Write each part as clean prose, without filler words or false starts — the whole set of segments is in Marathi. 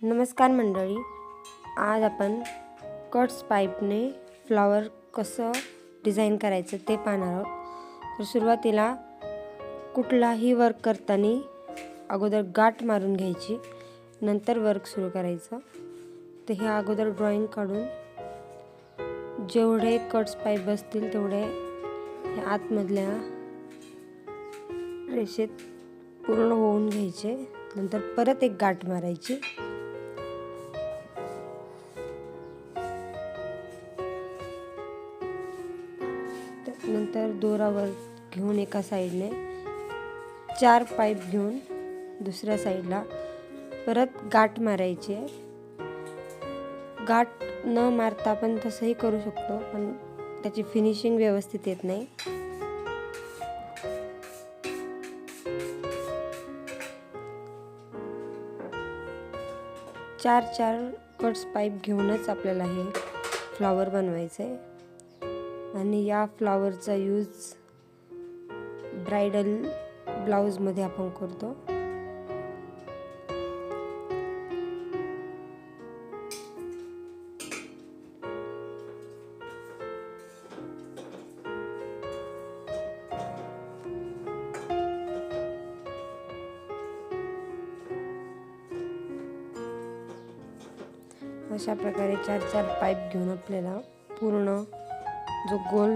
नमस्कार मंडळी, आज आपण कट्स पाईपने फ्लॉवर कसं डिझाईन करायचं ते पाहणार आहोत। तर सुरुवातीला कुठलाही वर्क करताना अगोदर गाठ मारून घ्यायची, नंतर वर्क सुरू करायचं। तर हे अगोदर ड्रॉइंग काढून जेवढे कट्स पाईप बसतील तेवढे हे आतमधल्या रेषेत पूर्ण होऊन घ्यायचे। नंतर परत एक गाठ मारायची। नंतर दोरावर घेऊन एका साईडने 4 पाईप घेऊन दुसऱ्या साईडला परत गाठ मारायची आहे। गाठ न मारता आपण तसंही करू शकतो, पण त्याची फिनिशिंग व्यवस्थित येत नाही। चार कट्स पाईप घेऊनच आपल्याला हे फ्लॉवर बनवायचं आहे। आणि या फ्लॉवरचा यूज ब्राइडल ब्लाउजमध्ये आपण करतो। अशा प्रकारे 4 पाईप घेऊन आपल्याला पूर्ण जो गोल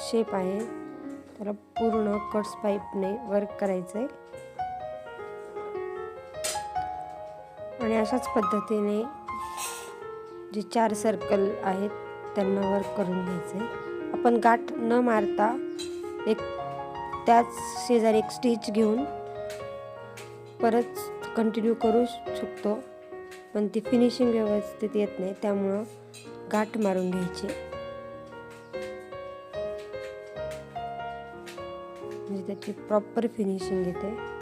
शेप आहे त्याला पूर्ण कट्स पाईपने वर्क करायचं आहे। आणि अशाच पद्धतीने जे 4 सर्कल आहेत त्यांना वर्क करून घ्यायचं आहे। आपण गाठ न मारता एक त्याच शेजारी एक स्टिच घेऊन परत कंटिन्यू करू शकतो, पण ती फिनिशिंग व्यवस्थित येत नाही, त्यामुळं गाठ मारून घ्यायची म्हणजे त्याची प्रॉपर फिनिशिंग येते।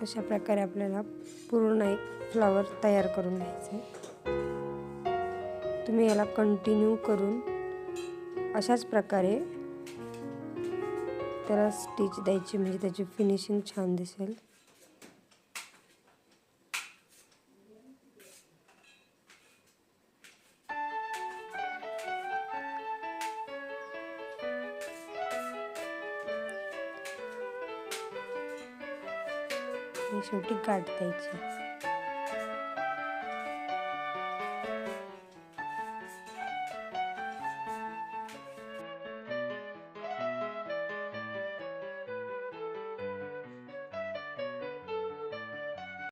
अशा प्रकारे आपल्याला पूर्ण एक फ्लॉवर तयार करून घ्यायचे। तुम्ही याला कंटिन्यू करून अशाच प्रकारे त्याला स्टिच द्यायची, म्हणजे त्याची फिनिशिंग छान दिसेल। शेवटी गाठ द्यायची।